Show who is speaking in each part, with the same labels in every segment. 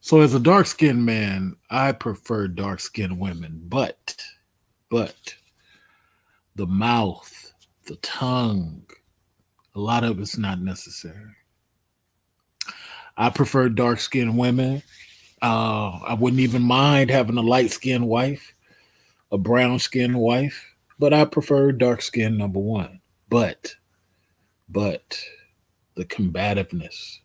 Speaker 1: So as a dark-skinned man, I prefer dark-skinned women, but the mouth, the tongue, a lot of it's not necessary. I prefer dark-skinned women. I wouldn't even mind having a light-skinned wife, a brown-skinned wife, but I prefer dark-skinned number one. But the combativeness.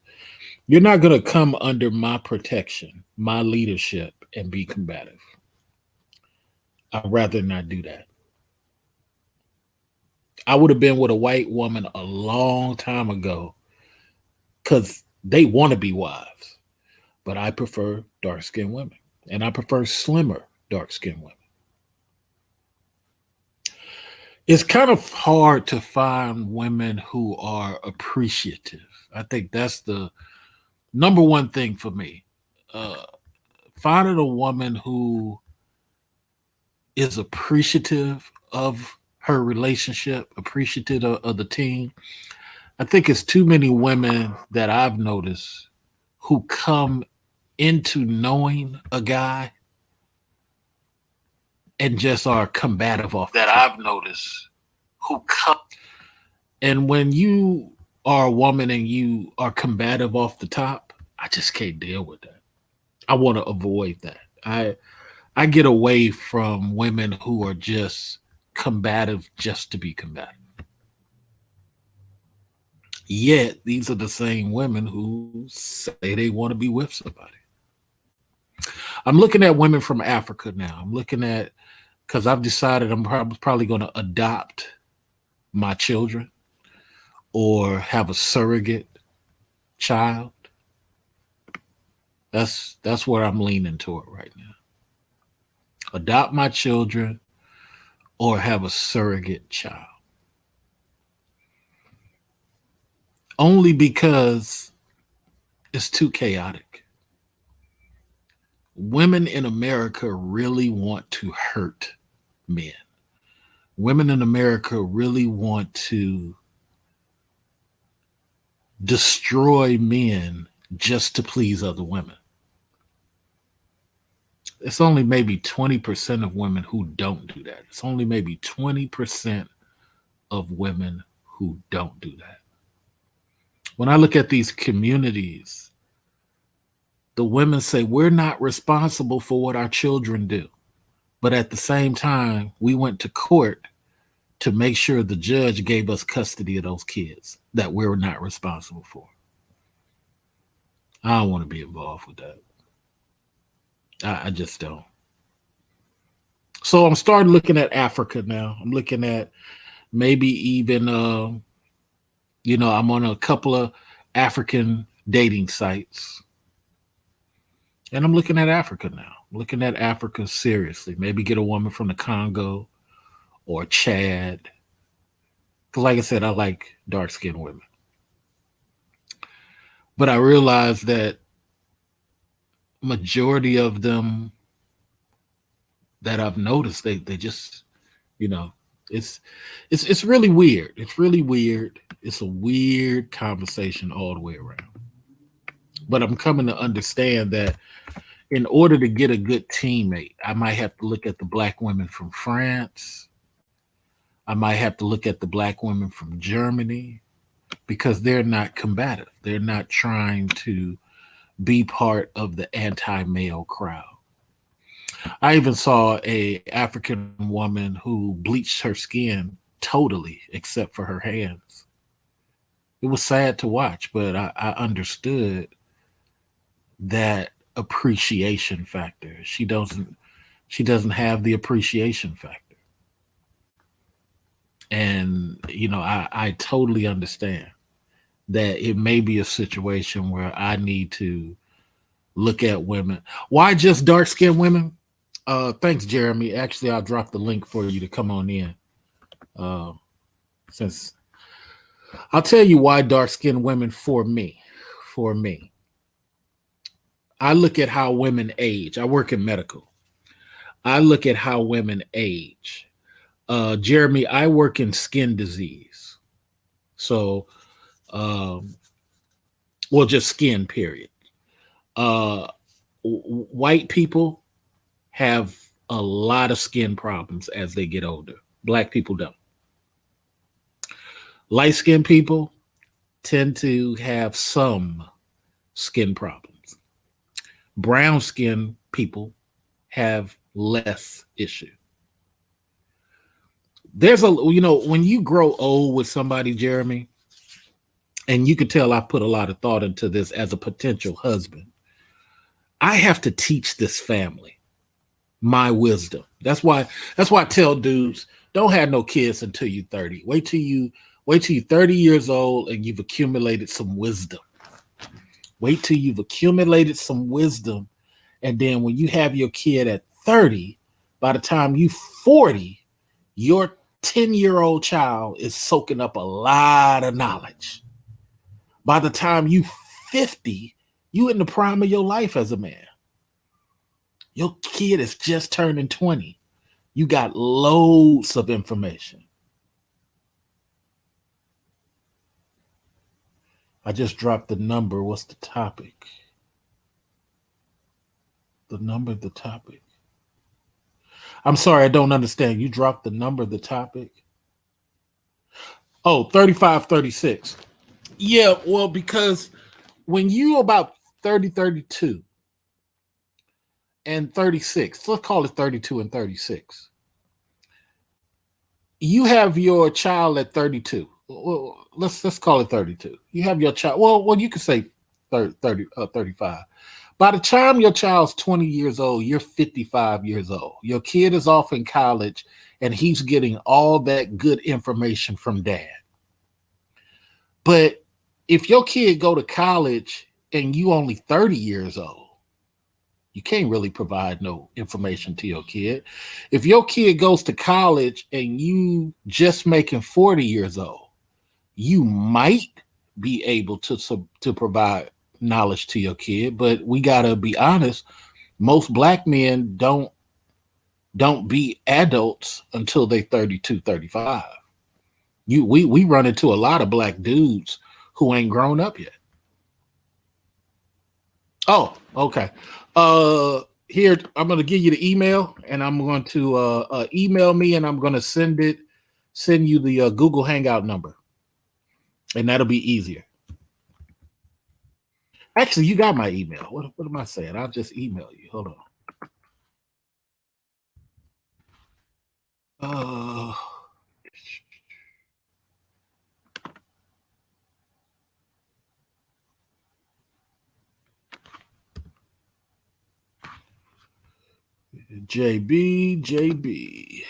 Speaker 1: You're not going to come under my protection, my leadership, and be combative. I'd rather not do that. I would have been with a white woman a long time ago because they want to be wives, but I prefer dark skinned women and I prefer slimmer dark skinned women. It's kind of hard to find women who are appreciative. I think that's the number one thing for me. Uh, Finding a woman who is appreciative of her relationship, appreciative of the team. I think it's too many women that I've noticed who come into knowing a guy and just are combative off that I've noticed who come. And when you are a woman and you are combative off the top, I just can't deal with that. I want to avoid that. I get away from women who are just combative just to be combative. Yet these are the same women who say they want to be with somebody. I'm looking at women from Africa now. I'm looking at because I've decided I'm probably going to adopt my children or have a surrogate child. That's where I'm leaning toward right now. Adopt my children or have a surrogate child. Only because it's too chaotic. Women in America really want to hurt men. Women in America really want to destroy men just to please other women. It's only maybe 20% of women who don't do that. It's only maybe 20% of women who don't do that. When I look at these communities, the women say, we're not responsible for what our children do. But at the same time, we went to court to make sure the judge gave us custody of those kids that we're not responsible for. I don't want to be involved with that. I just don't. So I'm starting looking at Africa now. I'm looking at maybe even, I'm on a couple of African dating sites. And I'm looking at Africa now. I'm looking at Africa seriously. Maybe get a woman from the Congo or Chad. Because like I said, I like dark-skinned women. But I realized that majority of them that I've noticed, they just, it's really weird. It's really weird. It's a weird conversation all the way around. But I'm coming to understand that in order to get a good teammate, I might have to look at the black women from France. I might have to look at the black women from Germany because they're not combative. They're not trying to be part of the anti-male crowd. I even saw a African woman who bleached her skin totally except for her hands. It was sad to watch, but I understood that appreciation factor. She doesn't have the appreciation factor. And I totally understand that it may be a situation where I need to look at women. Why just dark-skinned women? Thanks, Jeremy. Actually, I'll drop the link for you to come on in. Since I'll tell you why dark-skinned women for me. I look at how women age. I work in medical. I look at how women age. Jeremy, I work in skin disease. So, just skin, period. White people have a lot of skin problems as they get older. Black people don't. Light skinned people tend to have some skin problems. Brown skinned people have less issue. There's a, when you grow old with somebody, Jeremy, and you can tell I put a lot of thought into this as a potential husband. I have to teach this family my wisdom. That's why I tell dudes, don't have no kids until you're 30. Wait till you're 30 years old and you've accumulated some wisdom. Wait till you've accumulated some wisdom. And then when you have your kid at 30, by the time you 40, your 10-year-old child is soaking up a lot of knowledge. By the time you 50, you in the prime of your life as a man. Your kid is just turning 20. You got loads of information. I just dropped the number. What's the topic? The number of the topic. I'm sorry, I don't understand. You dropped the number of the topic? Oh, 3536. Yeah, well, because when you about 30, 32 and 36, let's call it 32 and 36. You have your child at 32. Well, let's call it 32. You have your child. Well, you could say 35. By the time your child's 20 years old, you're 55 years old. Your kid is off in college, and he's getting all that good information from dad. But if your kid go to college and you only 30 years old, you can't really provide no information to your kid. If your kid goes to college and you just making 40 years old, you might be able to provide knowledge to your kid. But we gotta be honest, most black men don't be adults until they 32, 35. We run into a lot of black dudes who ain't grown up yet. Oh, okay. Here, I'm going to give you the email, and I'm going to email me, and I'm going to send you the Google Hangout number, and that'll be easier. Actually, you got my email. What am I saying? I'll just email you. Hold on. JB.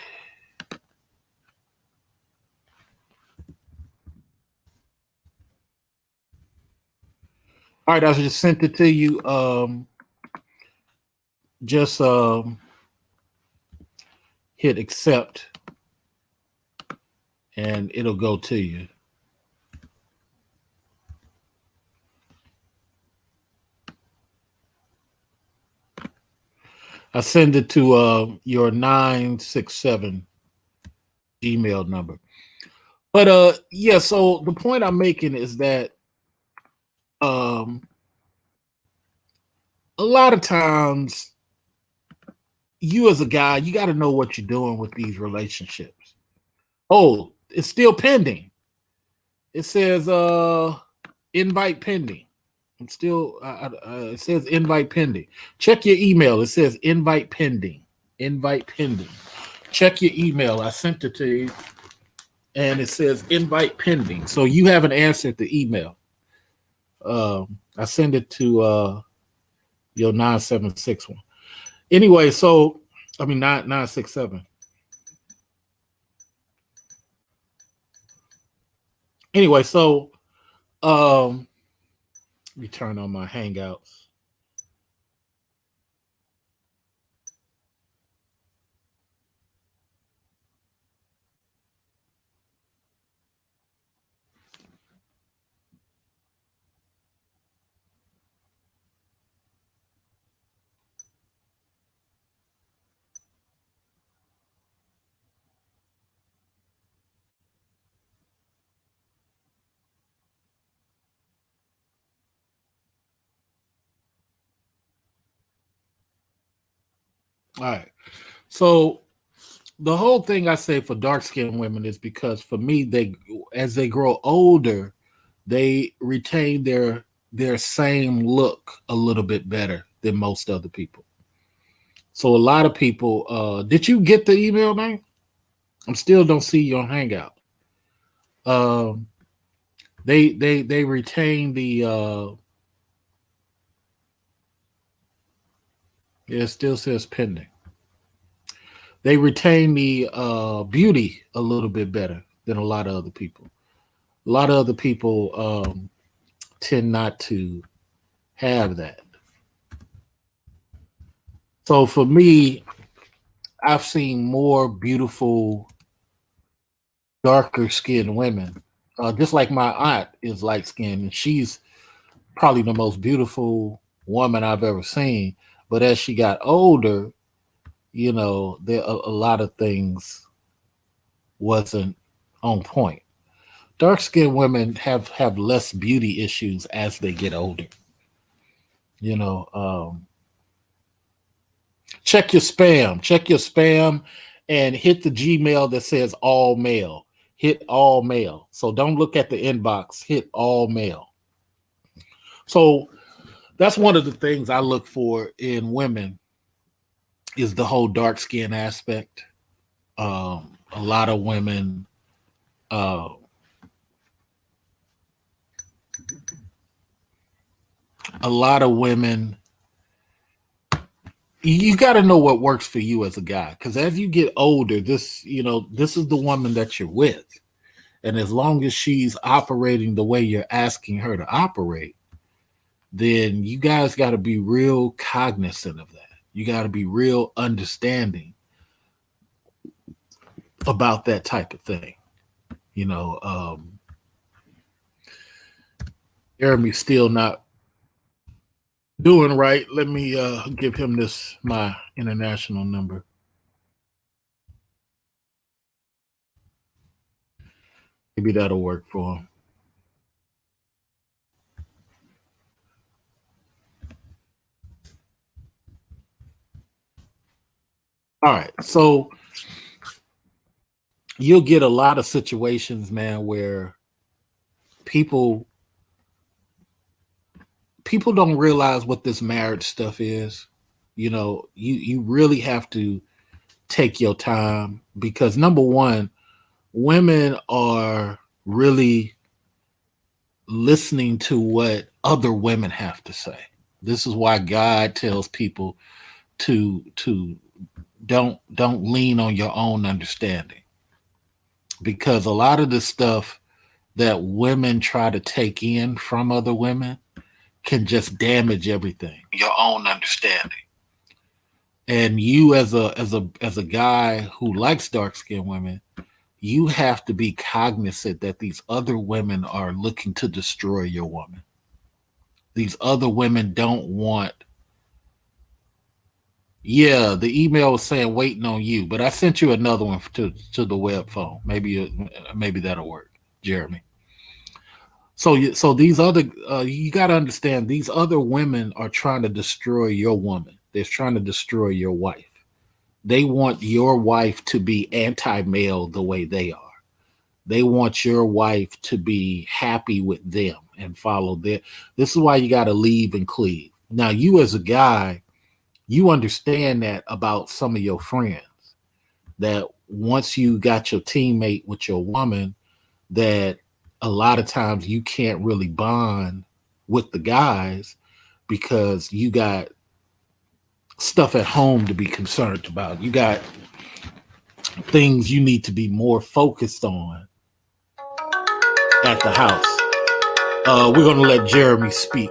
Speaker 1: All right, I just sent it to you. Just hit accept, and it'll go to you. I send it to your 967 email number. But yeah, so the point I'm making is that a lot of times you as a guy, you got to know what you're doing with these relationships. Oh, it's still pending. It says invite pending. It's still it says invite pending. Check your email. It says invite pending. Invite pending. Check your email. I sent it to you, and it says invite pending. So you haven't answered the email. I send it to your 976 one. Anyway, so I mean 967. Anyway, so let me turn on my Hangouts. All right. So the whole thing I say for dark skinned women is because for me, as they grow older, they retain their same look a little bit better than most other people. So a lot of people, did you get the email, man? I'm still don't see you on Hangout. Um, they retain the it still says pending. They retain the beauty a little bit better than a lot of other people. A lot of other people tend not to have that. So for me, I've seen more beautiful, darker skinned women. Just like my aunt is light skinned, and she's probably the most beautiful woman I've ever seen. But as she got older, there a lot of things wasn't on point. Dark skinned women have less beauty issues as they get older. You know, check your spam. Check your spam and hit the Gmail that says all mail. Hit all mail. So don't look at the inbox. Hit all mail. So that's one of the things I look for in women is the whole dark skin aspect. A lot of women, uh, a lot of women, you got to know what works for you as a guy. Because as you get older, this is the woman that you're with. And as long as she's operating the way you're asking her to operate, then you guys got to be real cognizant of that. You got to be real understanding about that type of thing. Jeremy's still not doing right. Let me give him my international number. Maybe that'll work for him. All right. So you'll get a lot of situations, man, where people don't realize what this marriage stuff is. You really have to take your time because number one, women are really listening to what other women have to say. This is why God tells people to don't lean on your own understanding, because a lot of the stuff that women try to take in from other women can just damage everything. Your own understanding. And you as a guy who likes dark skinned women, you have to be cognizant that these other women are looking to destroy your woman. These other women don't want. Yeah, the email was saying waiting on you, but I sent you another one to the web phone. Maybe that'll work, Jeremy. So these other you got to understand, these other women are trying to destroy your woman. They're trying to destroy your wife. They want your wife to be anti-male the way they are. They want your wife to be happy with them and follow their. This is why you got to leave and cleave. Now, you as a guy, you understand that about some of your friends, that once you got your teammate with your woman, that a lot of times you can't really bond with the guys because you got stuff at home to be concerned about. You got things you need to be more focused on at the house. We're going to let Jeremy speak.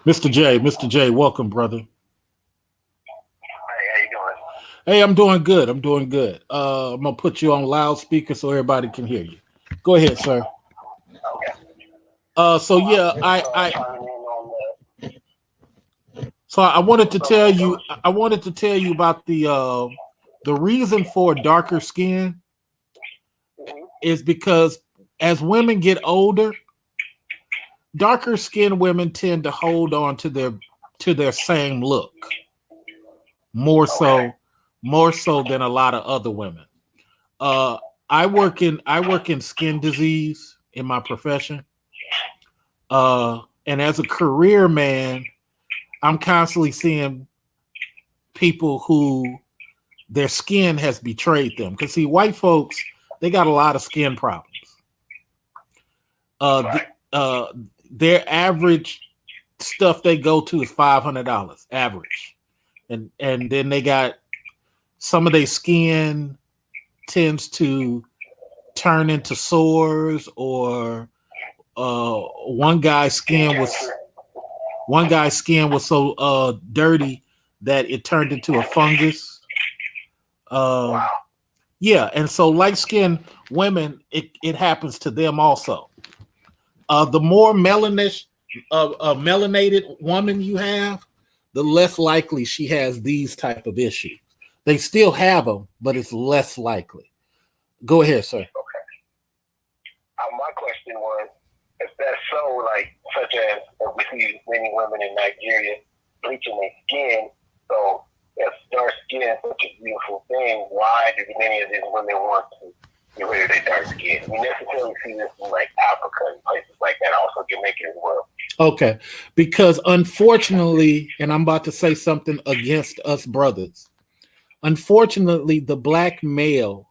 Speaker 1: Mr. J, welcome, brother. Hey, I'm doing good. I'm going to put you on loudspeaker so everybody can hear you. Go ahead, sir. So yeah, I wanted to tell you about the reason for darker skin is because as women get older, darker skinned women tend to hold on to their same look more so than a lot of other women. I work in skin disease in my profession. And as a career man, I'm constantly seeing people who their skin has betrayed them. Because see, white folks, they got a lot of skin problems. Their average stuff they go to is $500 average, and then they got some of their skin tends to turn into sores, or one guy's skin was so dirty that it turned into a fungus. Yeah, and so light skinned women, it happens to them also. The more melanated woman you have, the less likely she has these type of issues. They still have them, but it's less likely. Go ahead, sir.
Speaker 2: Okay. My question was, if that's so, like, such as we see many women in Nigeria bleaching their skin, so if dark skin is such a beautiful thing, why do many of these women want to get rid of their dark skin? We necessarily see this in like Africa and places like that, also Jamaica as well.
Speaker 1: Okay, because unfortunately, and I'm about to say something against us brothers, unfortunately, the black male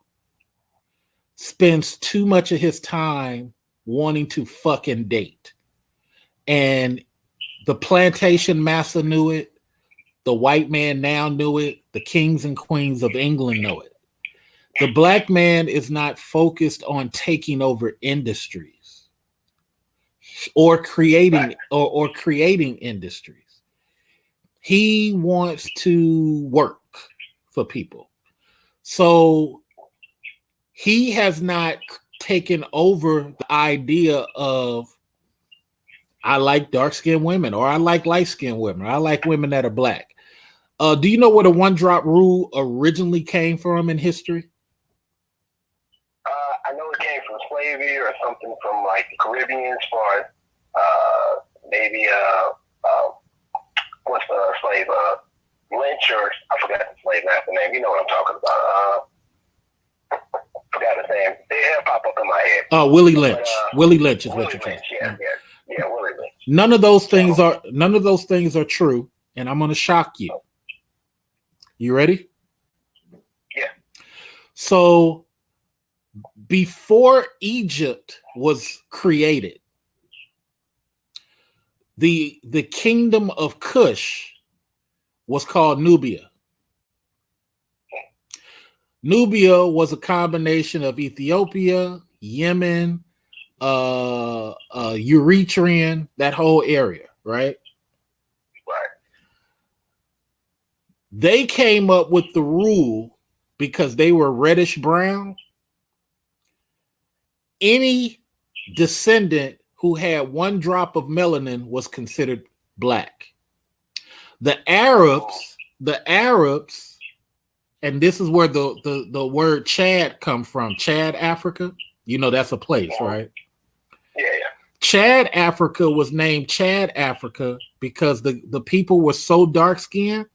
Speaker 1: spends too much of his time wanting to fucking date. And the plantation master knew it. The white man now knew it. The kings and queens of England know it. The black man is not focused on taking over industries or creating or creating industries. He wants to work for people. So he has not taken over the idea of I like dark-skinned women, or I like light-skinned women, or I like women that are black. Do you know where the one-drop rule originally came from in history?
Speaker 2: I know it came from slavery or something from like the Caribbean, as far as maybe what's the slave Lynch, or I forgot the slave master name. You know what I'm talking about? Forgot his name. They pop up in my head.
Speaker 1: Willie Lynch. Willie Lynch is what you're saying.
Speaker 2: Yeah, Willie Lynch.
Speaker 1: None of those things are true, and I'm going to shock you. You ready?
Speaker 2: Yeah.
Speaker 1: So before Egypt was created, the kingdom of Kush was called Nubia. Nubia was a combination of Ethiopia, Yemen, Eritrean, that whole area, right?
Speaker 2: Right.
Speaker 1: They came up with the rule because they were reddish brown. Any descendant who had one drop of melanin was considered black. The Arabs, and this is where the word Chad come from. Chad, Africa. You know that's a place, right?
Speaker 2: Yeah.
Speaker 1: Chad, Africa was named Chad, Africa because the people were so dark skinned.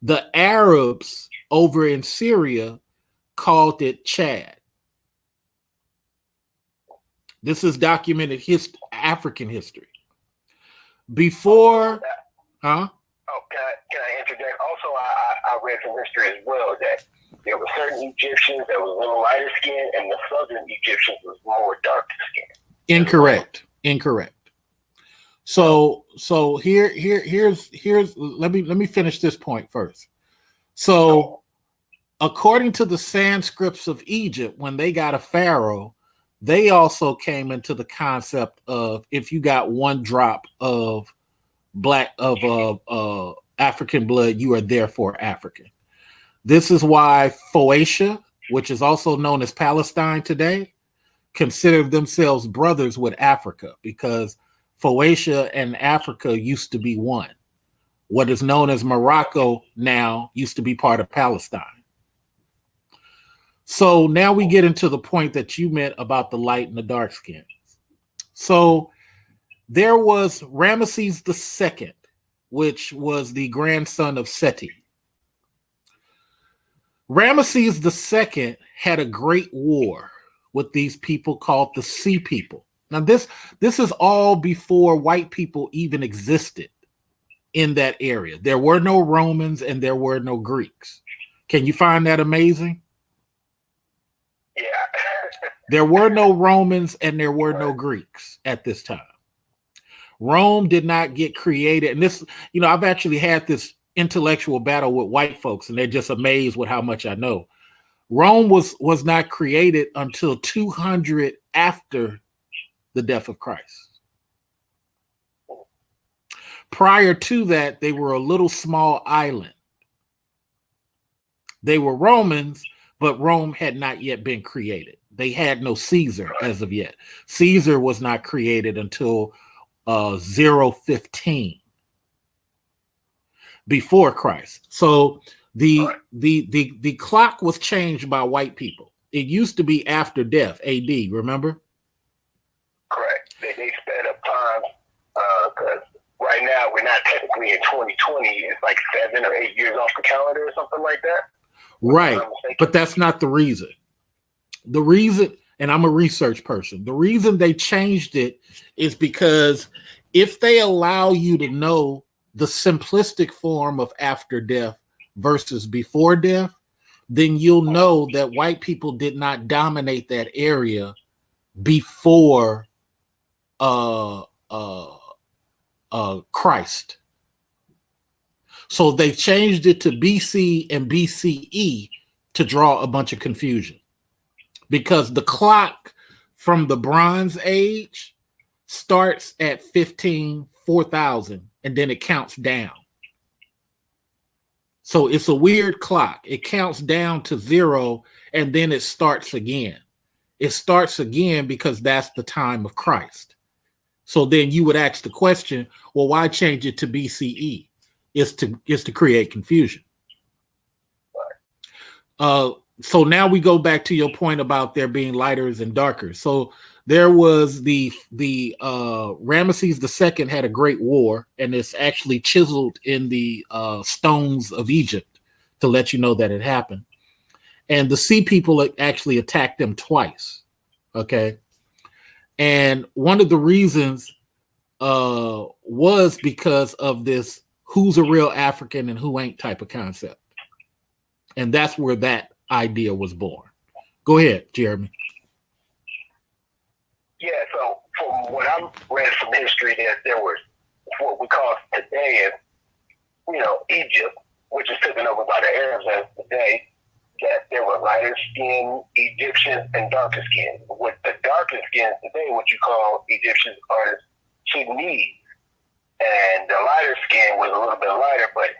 Speaker 1: The Arabs over in Syria called it Chad. This is documented African history. Before, huh?
Speaker 2: Oh, can I interject? Also, I read some history as well that there were certain Egyptians that was a little lighter skin, and the southern Egyptians was more dark skin.
Speaker 1: Incorrect. So here's let me finish this point first. So according to the Sanscripts of Egypt, when they got a pharaoh, they also came into the concept of if you got one drop of African blood, you are therefore African. This is why Phoenicia, which is also known as Palestine today, consider themselves brothers with Africa, because Phoenicia and Africa used to be one. What is known as Morocco now used to be part of Palestine. So now we get into the point that you meant about the light and the dark skins. So there was Ramesses II, which was the grandson of Seti. Ramesses II had a great war with these people called the Sea People. Now, this is all before white people even existed in that area. There were no Romans and there were no Greeks. Can you find that amazing?
Speaker 2: Yeah.
Speaker 1: There were no Romans and there were no Greeks at this time. Rome did not get created. And this, you know, I've actually had this intellectual battle with white folks and they're just amazed with how much I know. Rome was not created until 200 after the death of Christ. Prior to that, they were a little small island. They were Romans, but Rome had not yet been created. They had no Caesar as of yet. Caesar was not created until 015 before Christ. So the clock was changed by white people. It used to be after death, AD, remember?
Speaker 2: Correct. They sped up time because right now we're not technically in 2020. It's like 7 or 8 years off the calendar or something like that.
Speaker 1: Right. But that's not the reason. The reason, and I'm a research person, the reason they changed it is because if they allow you to know the simplistic form of after death versus before death, then you'll know that white people did not dominate that area before Christ. So they changed it to BC and BCE to draw a bunch of confusion, because the clock from the Bronze Age starts at 4000 and then it counts down. So it's a weird clock. It counts down to 0 and then it starts again. It starts again because that's the time of Christ. So then you would ask the question, well, why change it to BCE? Is to create confusion. So now we go back to your point about there being lighters and darkers. So there was the Ramesses II had a great war, and it's actually chiseled in the stones of Egypt to let you know that it happened. And the Sea People actually attacked them twice. Okay, and one of the reasons was because of this who's a real African and who ain't type of concept. And that's where that idea was born. Go ahead, Jeremy.
Speaker 2: Yeah, so from what I've read from history, there was what we call today, Egypt, which is taken over by the Arabs as today, that there were lighter skinned Egyptians and darker skinned. With the darker skinned today, what you call Egyptians are Sudanese. And the lighter skin was a little bit lighter, but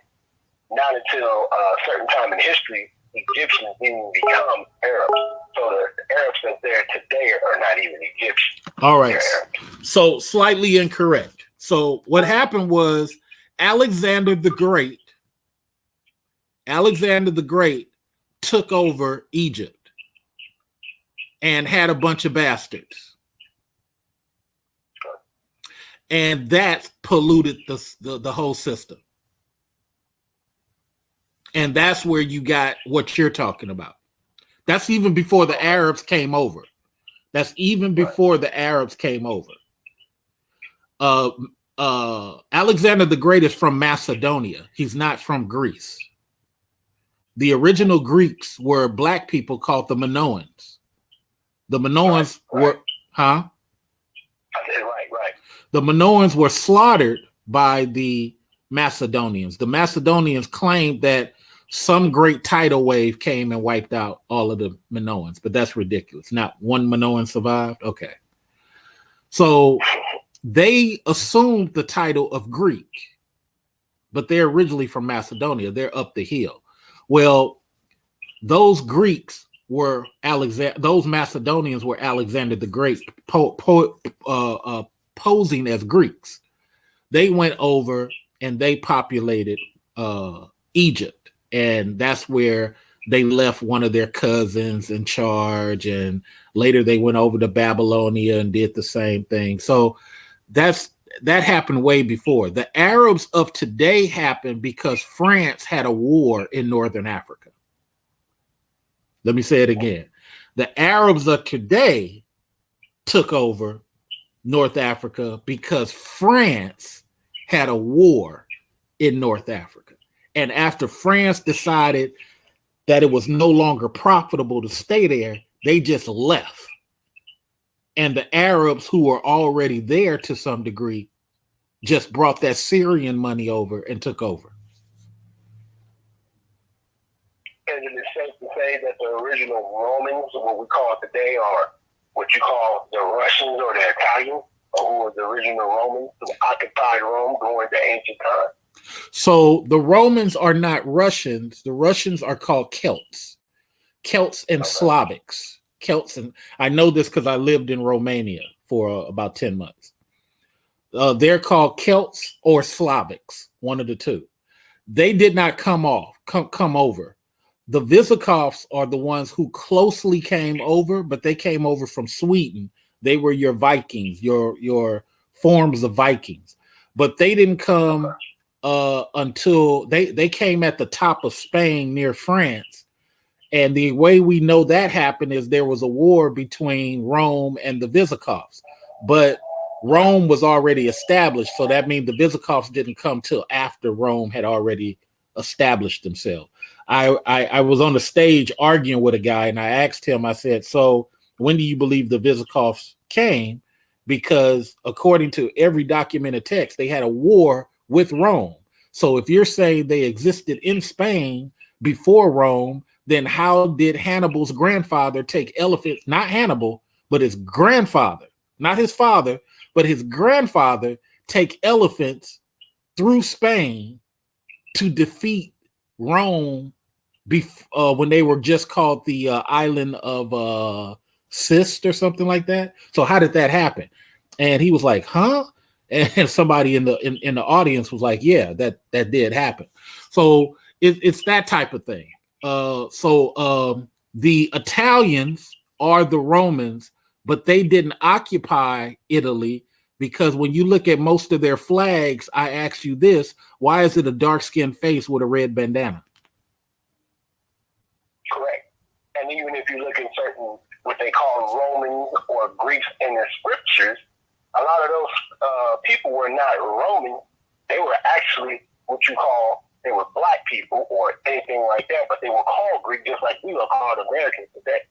Speaker 2: not until a certain time in history, Egyptians didn't become Arabs. So the Arabs that's there today are not even Egyptian.
Speaker 1: All right. So slightly incorrect. So what happened was Alexander the Great took over Egypt and had a bunch of bastards. And that polluted the whole system. And that's where you got what you're talking about. That's even before the Arabs came over. Alexander the Great is from Macedonia. He's not from Greece. The original Greeks were black people called the Minoans. The Minoans were, huh?
Speaker 2: Right.
Speaker 1: The Minoans were slaughtered by the Macedonians. The Macedonians claimed that some great tidal wave came and wiped out all of the Minoans, but that's ridiculous. Not one Minoan survived. Okay. So they assumed the title of Greek, but they're originally from Macedonia. They're up the hill. Well, those Greeks were those Macedonians were Alexander the Great posing as Greeks. They went over and they populated Egypt, and that's where they left one of their cousins in charge, and later they went over to Babylonia and did the same thing. So that's that happened way before. The Arabs of today happened because France had a war in Northern Africa. Let me say it again. The Arabs of today took over North Africa because France had a war in North Africa. And after France decided that it was no longer profitable to stay there, they just left. And the Arabs who were already there to some degree just brought that Syrian money over and took over.
Speaker 2: And it is safe to say that the original Romans, what we call it today, are what you call the Russians or the Italians, or who were the original Romans who occupied Rome during the ancient times.
Speaker 1: So the Romans are not Russians. The Russians are called Celts. Celts and Slavics. Celts, and I know this because I lived in Romania for about 10 months. They're called Celts or Slavics, one of the two. They did not come over. The Visigoths are the ones who closely came over, but they came over from Sweden. They were your Vikings, your forms of Vikings. But they didn't come until they came at the top of Spain near France. And the way we know that happened is there was a war between Rome and the Visigoths. But Rome was already established, so that means the Visigoths didn't come till after Rome had already established themselves. I was on the stage arguing with a guy, and I asked him, I said, so when do you believe the Visigoths came? Because according to every documented text, they had a war with Rome. So if you're saying they existed in Spain before Rome, then how did Hannibal's grandfather take elephants, not Hannibal, but his grandfather, not his father, but his grandfather, take elephants through Spain to defeat Rome when they were just called the island of Sist or something like that? So how did that happen? And he was like, huh? And somebody in the audience was like, yeah, that did happen. So it's that type of thing. The Italians are the Romans, but they didn't occupy Italy, because when you look at most of their flags, I ask you this, why is it a dark-skinned face with a red bandana?
Speaker 2: Correct. And even if you look at certain, what they call Romans or Greeks in the scriptures, a lot of those people were not Roman. They were actually what you call, they were black people or anything like that, but they were called Greek just like we are called Americans today.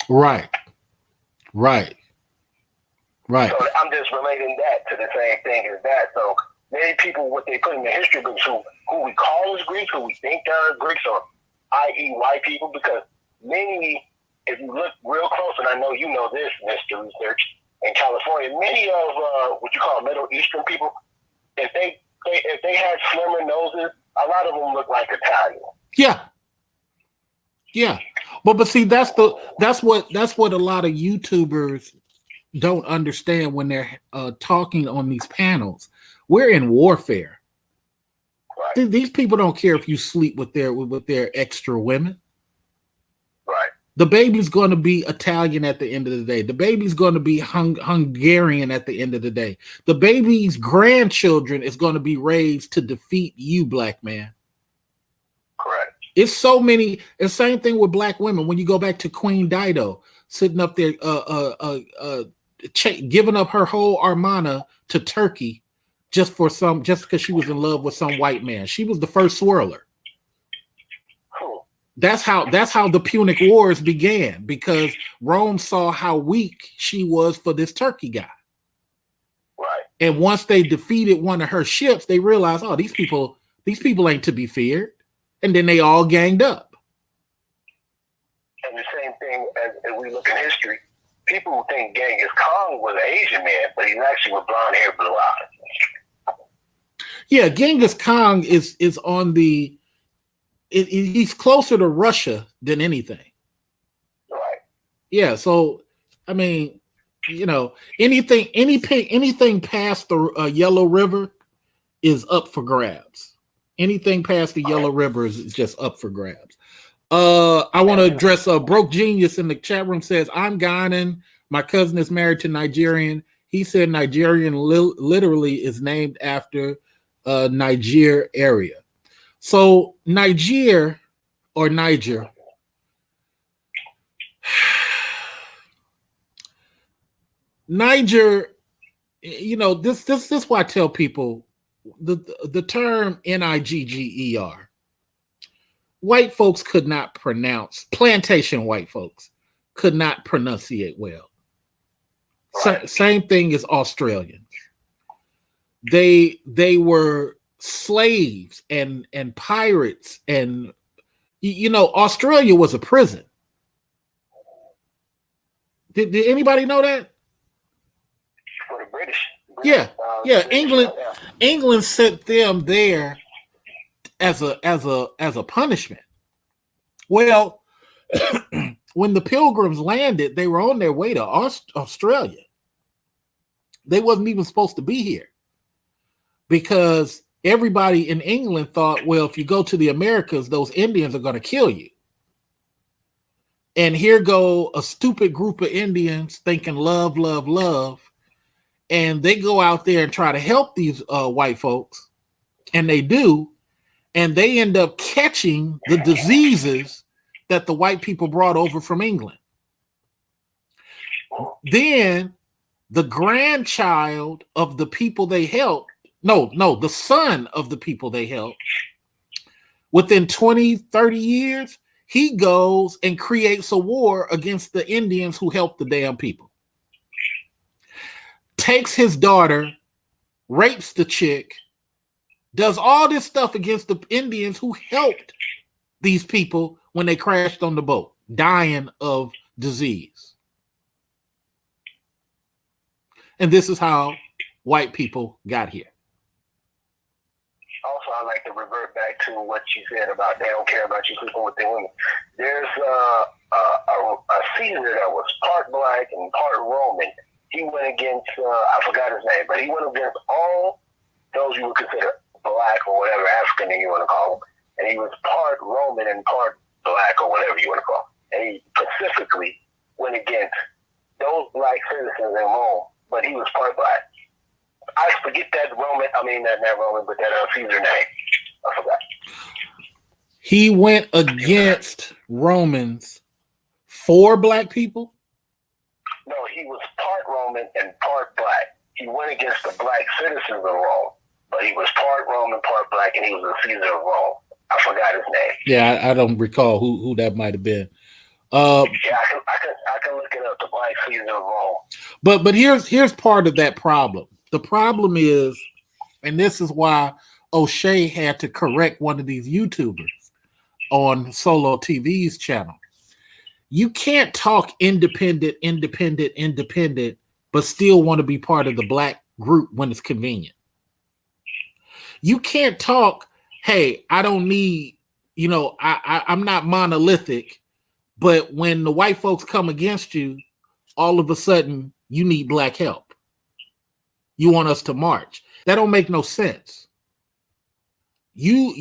Speaker 1: Right.
Speaker 2: So I'm just relating that to the same thing as that. So many people, what they put in the history books, who we call as Greeks, who we think are Greeks, or i.e. white people, because many, if you look real close, and I know you know this, Mr. Research, in California, many of what you call Middle Eastern people, if they had slimmer noses, a lot of them look like Italian.
Speaker 1: Yeah. But see, that's what a lot of YouTubers don't understand when they're talking on these panels. We're in warfare.
Speaker 2: Right.
Speaker 1: These people don't care if you sleep with their extra women.
Speaker 2: Right.
Speaker 1: The baby's going to be Italian at the end of the day. The baby's going to be Hungarian at the end of the day. The baby's grandchildren is going to be raised to defeat you, black man.
Speaker 2: Correct.
Speaker 1: It's so many. The same thing with black women. When you go back to Queen Dido sitting up there, giving up her whole Armana to Turkey just because she was in love with some white man. She was the first swirler.
Speaker 2: Cool.
Speaker 1: That's how the Punic Wars began, because Rome saw how weak she was for this Turkey guy.
Speaker 2: Right.
Speaker 1: And once they defeated one of her ships, they realized, oh, these people ain't to be feared. And then they all ganged up.
Speaker 2: And the same thing as we look in history, people who think Genghis Khan was an Asian man, but he's actually with blonde hair, blue eyes.
Speaker 1: Yeah, Genghis Khan is on the. He's closer to Russia than anything.
Speaker 2: Right.
Speaker 1: Yeah. So, I mean, anything past the Yellow River is up for grabs. Anything past the Yellow River is just up for grabs. I want to address Broke Genius in the chat room says, I'm Ghanaian. My cousin is married to Nigerian. He said Nigerian literally is named after Niger area. So Niger or Niger, Niger, you know, this is why I tell people the term Nigger. White folks could not pronounce, plantation white folks could not pronunciate well. Same thing as Australians. They were slaves and pirates, and you know, Australia was a prison. Did anybody know that?
Speaker 2: For the British.
Speaker 1: Yeah. England sent them there as a punishment. Well, when the Pilgrims landed, they were on their way to Australia. They wasn't even supposed to be here because everybody in England thought, well, if you go to the Americas, those Indians are going to kill you. And here go a stupid group of Indians thinking love, love, love. And they go out there and try to help these white folks. And they do. And they end up catching the diseases that the white people brought over from England. Then the grandchild of the people they helped, the son of the people they helped, within 20, 30 years, he goes and creates a war against the Indians who helped the damn people. Takes his daughter, rapes the chick, does all this stuff against the Indians who helped these people when they crashed on the boat, dying of disease. And this is how white people got here.
Speaker 2: Also, I like to revert back to what you said about they don't care about you sleeping with their women. There's a Caesar that was part black and part Roman. He went against, I forgot his name, but he went against all those you would consider black or whatever, African you want to call them. And he was part Roman and part black or whatever you want to call them. And he specifically went against those black citizens in Rome, but he was part black. I forget that Roman, not Roman, but that Caesar name. I forgot.
Speaker 1: He went against Romans for black people?
Speaker 2: No, he was part Roman and part black. He went against the black citizens of Rome, but he was part Roman, part black, and he was a Caesar of Rome. I forgot his name.
Speaker 1: Yeah, I don't recall who that might have been.
Speaker 2: I can look it up. The black Caesar of Rome.
Speaker 1: But here's part of that problem. The problem is, and this is why O'Shea had to correct one of these YouTubers on Solo TV's channel. You can't talk independent, but still want to be part of the black group when it's convenient. You can't talk, hey, I don't need, I'm not monolithic, but when the white folks come against you, all of a sudden you need black help. You want us to march. That don't make no sense. You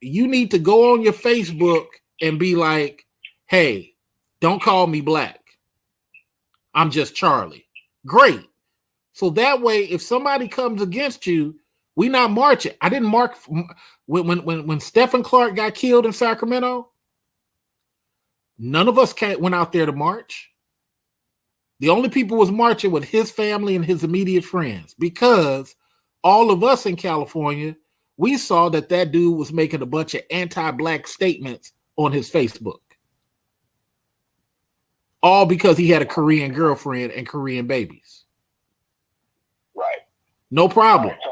Speaker 1: need to go on your Facebook and be like, hey, don't call me black. I'm just Charlie. Great. So that way, if somebody comes against you, we not marching. I didn't mark when Stephen Clark got killed in Sacramento. None of us went out there to march. The only people was marching with his family and his immediate friends, because all of us in California, we saw that dude was making a bunch of anti-black statements on his Facebook. All because he had a Korean girlfriend and Korean babies.
Speaker 2: Right.
Speaker 1: No problem.
Speaker 2: Right, so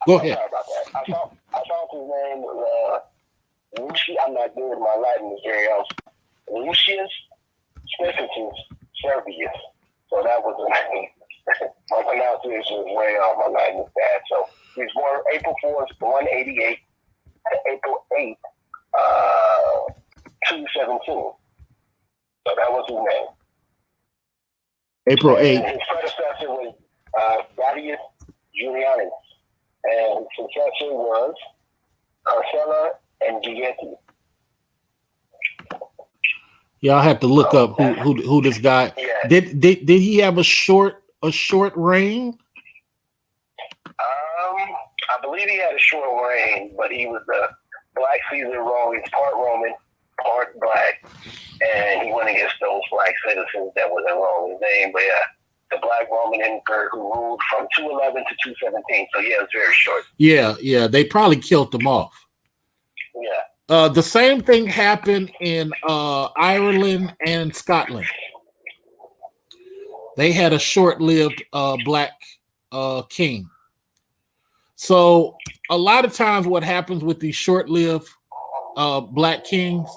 Speaker 1: Go ahead.
Speaker 2: Sorry about that. I found his name, Lucius. I'm not good with my Latin is very else. Lucius Specificus Servius. So that was the name. My pronunciation is way off. My Latin is bad. So he was born April 4th, 188, to April 8th, 217. So that was his name.
Speaker 1: April 8th.
Speaker 2: And his predecessor was Gaius Julianus. And his successor was Carcella and Gigetti.
Speaker 1: Y'all have to look up who this guy.
Speaker 2: Yeah.
Speaker 1: Did he have a short a short reign?
Speaker 2: I believe he had a short reign, but he was the Black Caesar Rome. He's part Roman, part Black, and he went against those Black citizens that was in Rome's name. But yeah, the Black Roman Emperor who ruled from 211 to 217. So yeah, it's very short.
Speaker 1: Yeah, they probably killed them off.
Speaker 2: Yeah.
Speaker 1: The same thing happened in Ireland and Scotland. They had a short-lived Black king. So a lot of times what happens with these short-lived Black kings,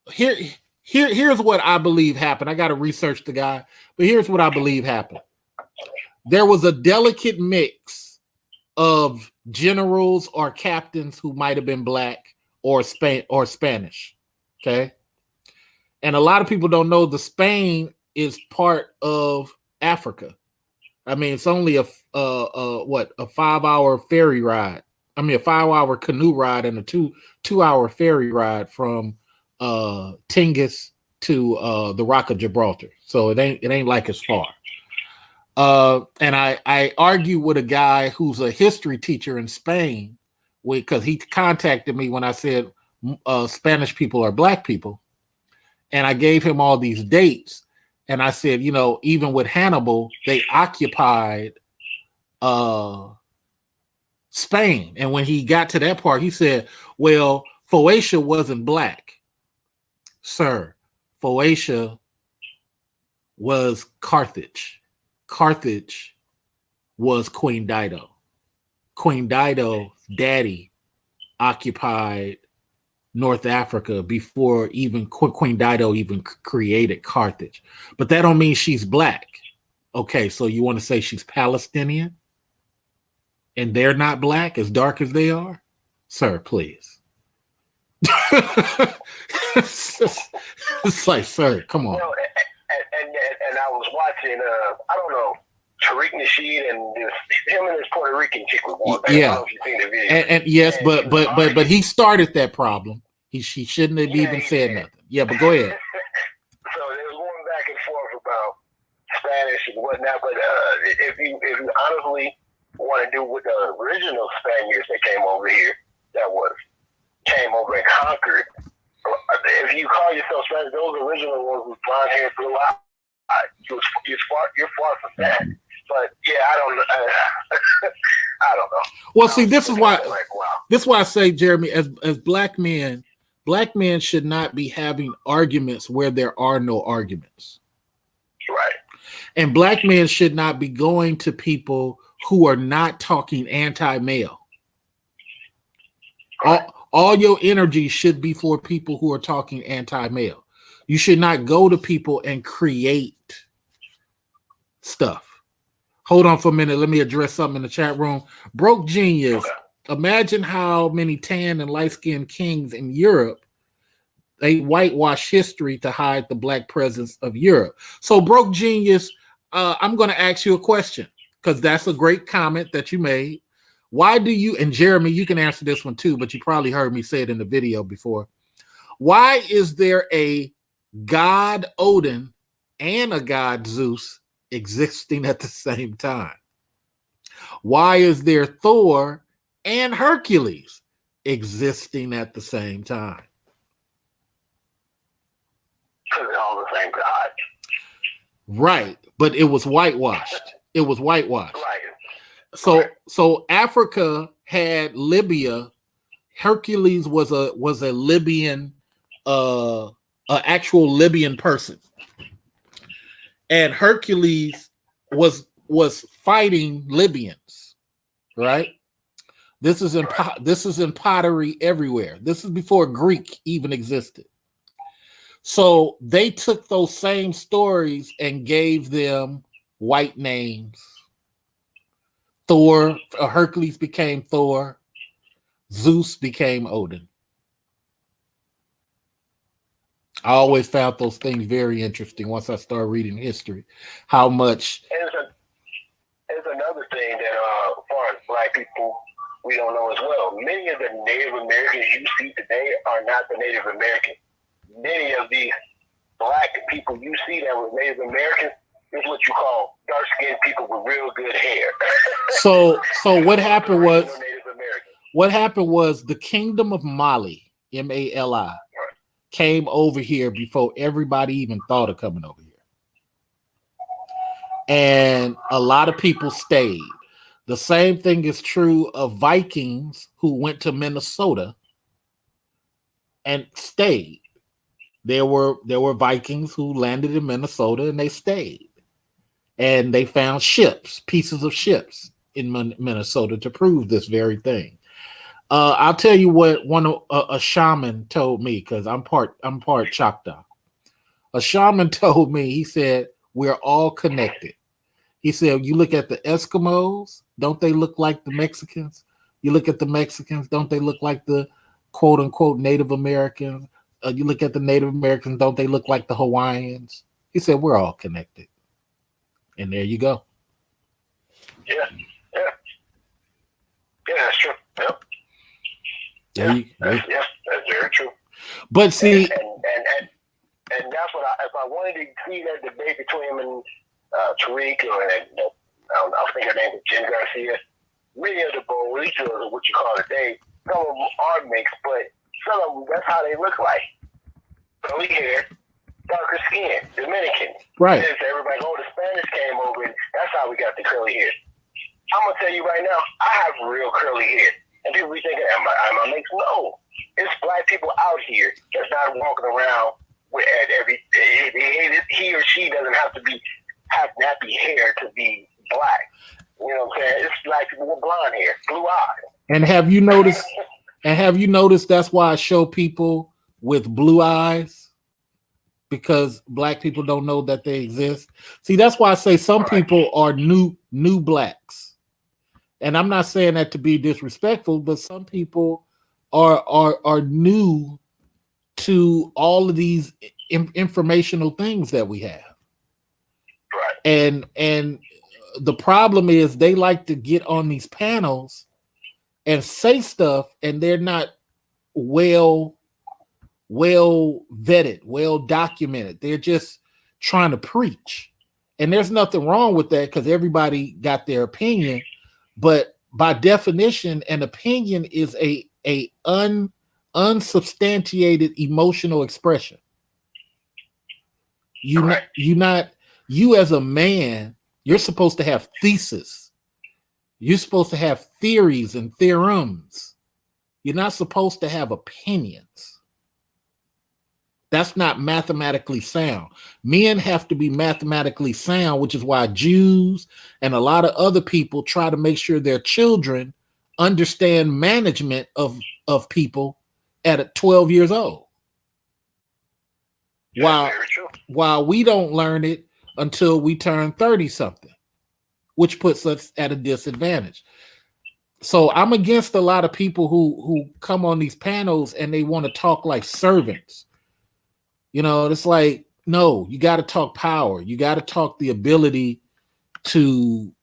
Speaker 1: here's what I believe happened. I got to research the guy, but here's what I believe happened. There was a delicate mix of generals or captains who might have been Black or Spanish. Okay. And a lot of people don't know the Spain is part of Africa. I mean, it's only a 5-hour ferry ride. I mean, a 5-hour canoe ride and a two-hour ferry ride from Tingis to the Rock of Gibraltar. So it ain't like it's far. And I argue with a guy who's a history teacher in Spain, because he contacted me when I said Spanish people are Black people, and I gave him all these dates. And I said, even with Hannibal, they occupied Spain. And when he got to that part, he said, well, Phoenicia wasn't Black. Sir, Phoenicia was Carthage. Carthage was Queen Dido. Queen Dido's daddy occupied North Africa before even Queen Dido even created Carthage. But that don't mean she's Black. Okay, so you want to say she's Palestinian and they're not Black, as dark as they are? Sir, please. It's like, sir, come on.
Speaker 2: And I was watching, I don't know, Tariq Nasheed and him and his Puerto Rican chick was going back.
Speaker 1: Yeah.
Speaker 2: I don't know if you've seen the video.
Speaker 1: And yes, but he started that problem. He shouldn't have even said nothing. Yeah, but go ahead.
Speaker 2: So they was going back and forth about Spanish and whatnot. But if you honestly want to do with the original Spaniards that came over here, came over and conquered. If you call yourself Spanish, those original ones with blonde hair, blue eyes, you're far from that. But yeah, I don't know.
Speaker 1: Well, see, this is why I say, Jeremy, as Black men should not be having arguments where there are no arguments.
Speaker 2: Right.
Speaker 1: And Black men should not be going to people who are not talking anti-male. Right. All your energy should be for people who are talking anti-male. You should not go to people and create stuff. Hold on for a minute. Let me address something in the chat room. Broke Genius. Okay. Imagine how many tan and light-skinned kings in Europe, they whitewash history to hide the Black presence of Europe. So Broke Genius, I'm going to ask you a question, because that's a great comment that you made. Why do you, and Jeremy, you can answer this one too, but you probably heard me say it in the video before. Why is there a God Odin and a God Zeus existing at the same time? Why is there Thor and Hercules existing at the same time?
Speaker 2: Because they're all the same God.
Speaker 1: Right, but it was whitewashed. It was whitewashed.
Speaker 2: Right.
Speaker 1: So Africa had Libya. Hercules was a Libyan, actual Libyan person, and Hercules was fighting Libyans. Right. This is in pottery everywhere. This is before Greek even existed. So they took those same stories and gave them white names. Thor, Hercules became Thor. Zeus became Odin. I always found those things very interesting once I started reading history. How much.
Speaker 2: There's another thing that, as far as Black people, we don't know as well. Many of the Native Americans you see today are not the Native Americans. Many of these Black people you see that were Native Americans, is what you call dark-skinned people with real good hair.
Speaker 1: So what happened was
Speaker 2: Native Americans.
Speaker 1: what happened was the Kingdom of Mali, Mali, came over here before everybody even thought of coming over here. And a lot of people stayed. The same thing is true of Vikings who went to Minnesota and stayed. There were Vikings who landed in Minnesota and they stayed. And they found ships, pieces of ships in Minnesota to prove this very thing. I'll tell you what a shaman told me, because I'm part Choctaw. A shaman told me, he said, we're all connected. He said, you look at the Eskimos, don't they look like the Mexicans? You look at the Mexicans, don't they look like the quote unquote Native Americans? You look at the Native Americans, don't they look like the Hawaiians? He said, we're all connected. And there you go.
Speaker 2: Yeah, that's true. Yep. That's very true.
Speaker 1: But see,
Speaker 2: and that's what if I wanted to see that debate between him and Tariq, or I think her name is Jen Garcia, many of the Boritos, or what you call it, some of them are mixed, but some of them, that's how they look like. Curly hair, darker skin, Dominican.
Speaker 1: Right.
Speaker 2: And everybody, the Spanish came over, and that's how we got the curly hair. I'm gonna tell you right now, I have real curly hair, and people be thinking, "Am I mixed?" No, it's black people out here that's not walking around with he or she doesn't have to have nappy hair to be black. You know what I'm saying? It's black people with blonde hair, blue eyes.
Speaker 1: And have you noticed that's why I show people with blue eyes? Because black people don't know that they exist. See, that's why I say some people are new blacks. And I'm not saying that to be disrespectful, but some people are new to all of these informational things that we have.
Speaker 2: Right.
Speaker 1: And the problem is they like to get on these panels and say stuff, and they're not well vetted, well documented. They're just trying to preach. And there's nothing wrong with that, because everybody got their opinion. But by definition, an opinion is a unsubstantiated emotional expression. You as a man, you're supposed to have thesis. You're supposed to have theories and theorems. You're not supposed to have opinions. That's not mathematically sound. Men have to be mathematically sound, which is why Jews and a lot of other people try to make sure their children understand management of people at 12 years old. While we don't learn it until we turn 30 something, which puts us at a disadvantage. So I'm against a lot of people who come on these panels and they want to talk like servants. You know, it's like, no, you got to talk power. You got to talk the ability to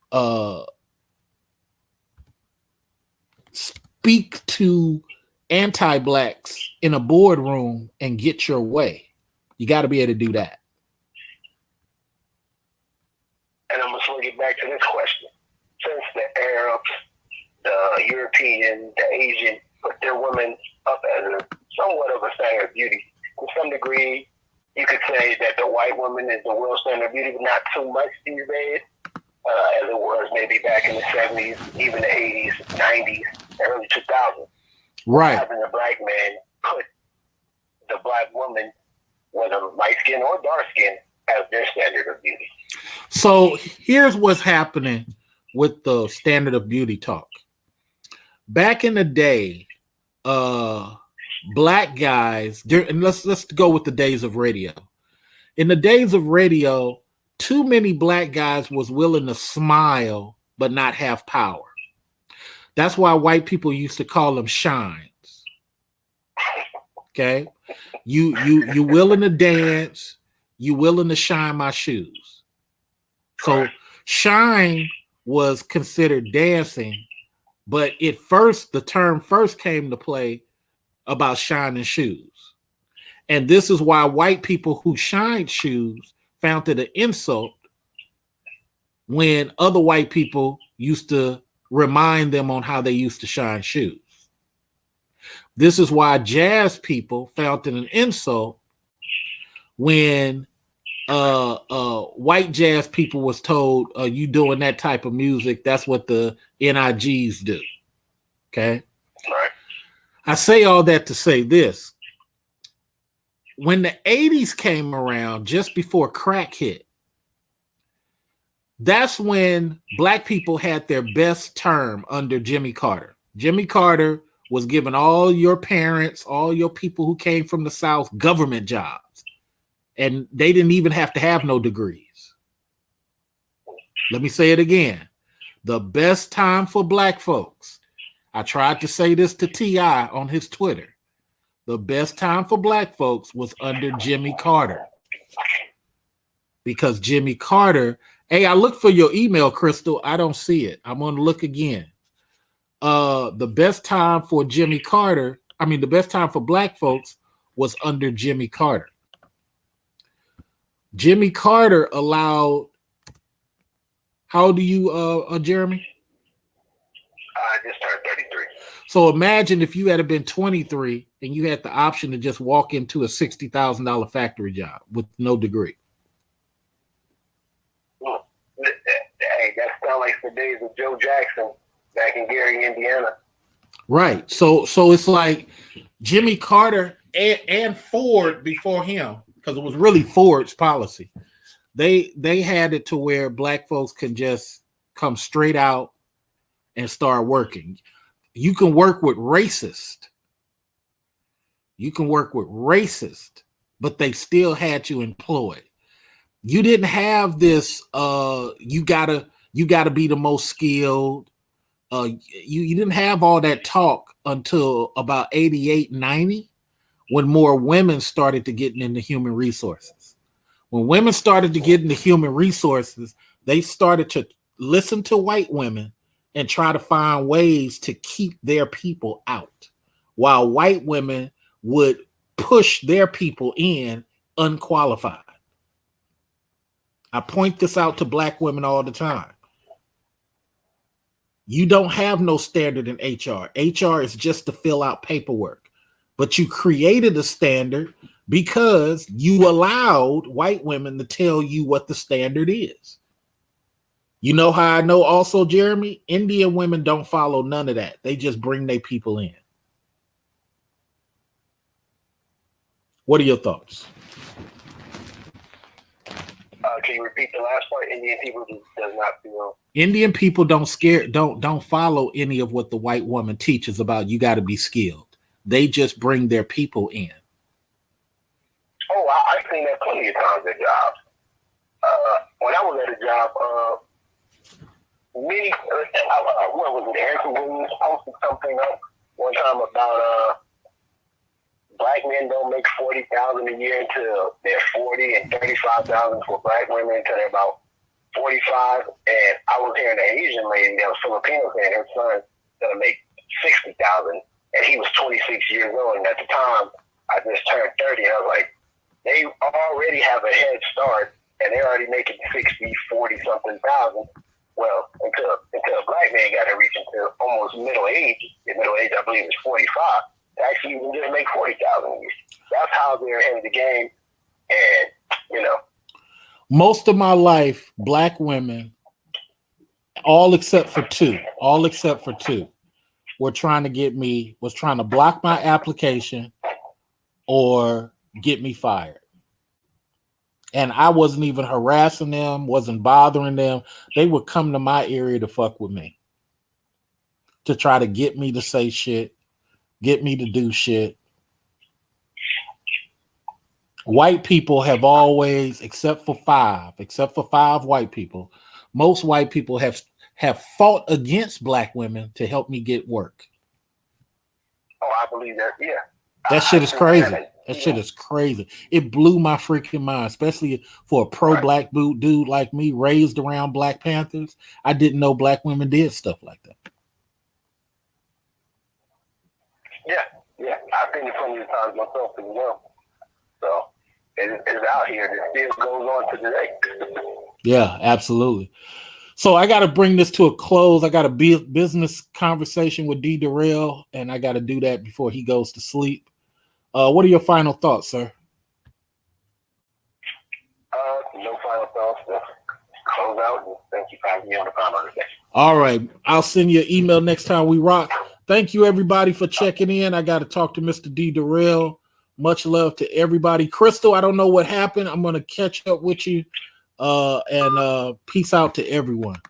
Speaker 1: speak to anti-blacks in a boardroom and get your way. You got to be able to do that.
Speaker 2: And I'm going to get back to this question. Since the Arabs, the European, the Asian put their women up as somewhat of a standard of beauty, to some degree, you could say that the white woman is the world standard of beauty, but not too much these days, as it was maybe back in the 70s, even the 80s, 90s, early 2000s.
Speaker 1: Right.
Speaker 2: Having a black man put the black woman, whether light skin or dark skin, as their standard of beauty.
Speaker 1: So here's what's happening with the standard of beauty talk. Back in the day, black guys, and let's go with the days of radio. In the days of radio, too many black guys was willing to smile but not have power. That's why white people used to call them shines. Okay, you willing to dance, you willing to shine my shoes. So shine was considered dancing, but the term first came to play about shining shoes. And this is why white people who shined shoes found it an insult when other white people used to remind them on how they used to shine shoes. This is why jazz people found it an insult when white jazz people was told, you doing that type of music, that's what the NIGs do. Okay.
Speaker 2: Right.
Speaker 1: I say all that to say this. When the 80s came around, just before crack hit, that's when black people had their best term under Jimmy Carter. Jimmy Carter was giving all your parents, all your people who came from the South, government jobs. And they didn't even have to have no degrees. Let me say it again. The best time for black folks. I tried to say this to T.I. on his Twitter. The best time for black folks was under Jimmy Carter. Because Jimmy Carter, hey, I looked for your email, Crystal. I don't see it. I'm going to look again. The best time for the best time for black folks was under Jimmy Carter. Jimmy Carter allowed, how old are you, Jeremy?
Speaker 2: I just turned 33.
Speaker 1: So imagine if you had been 23 and you had the option to just walk into a $60,000 factory job with no degree.
Speaker 2: Hey, that sounds like the days of Joe Jackson back in Gary, Indiana.
Speaker 1: Right. So it's like Jimmy Carter and Ford before him, because it was really Ford's policy. They had it to where black folks can just come straight out and start working. You can work with racist. But they still had you employed. You didn't have this you gotta be the most skilled. You didn't have all that talk until about 88, 90, when more women started to get into human resources. When women started to get into human resources, they started to listen to white women and try to find ways to keep their people out, while white women would push their people in unqualified. I point this out to black women all the time. You don't have no standard in HR. HR is just to fill out paperwork. But you created a standard because you allowed white women to tell you what the standard is. You know how I know also, Jeremy? Indian women don't follow none of that. They just bring their people in. What are your thoughts?
Speaker 2: Can you repeat the last part? Indian people does not feel.
Speaker 1: Indian people don't follow any of what the white woman teaches about you got to be skilled. They just bring their people in.
Speaker 2: Oh, I've seen that plenty of times at jobs. When I was at a job, what was it? Erica Williams posted something up one time about black men don't make $40,000 a year until they're 40, and $35,000 for black women until they're about 45. And I was hearing an Asian lady that was Filipino saying her son's gonna make $60,000, and he was 26 years old. And at the time, I just turned 30, and I was like, they already have a head start, and they're already making 60, 40 something thousand. Well, until a black man got to reach into almost middle age. In middle age, I believe, is 45. Actually, you can just make 40,000 a year. That's how they're ahead of the game. And
Speaker 1: most of my life, black women, all except for two, were trying to block my application or get me fired. And I wasn't even harassing them, wasn't bothering them. They would come to my area to fuck with me, to try to get me to say shit, get me to do shit. White people have always, except for five white people, most white people have fought against black women to help me get work.
Speaker 2: Oh, I believe that, yeah.
Speaker 1: That shit is crazy. That shit is crazy. It blew my freaking mind, especially for a pro-black dude like me, raised around Black Panthers. I didn't know black women did stuff like that.
Speaker 2: Yeah. I've seen it plenty of times myself as well. So it's out here. It still goes on to today.
Speaker 1: Yeah, absolutely. So I got to bring this to a close. I got a business conversation with D. Durrell, and I got to do that before he goes to sleep. What are your final thoughts, sir?
Speaker 2: No final thoughts. Just close out, and thank you for having me on the panel today.
Speaker 1: All right. I'll send you an email next time we rock. Thank you, everybody, for checking in. I got to talk to Mr. D. Durrell. Much love to everybody. Crystal, I don't know what happened. I'm going to catch up with you. And peace out to everyone.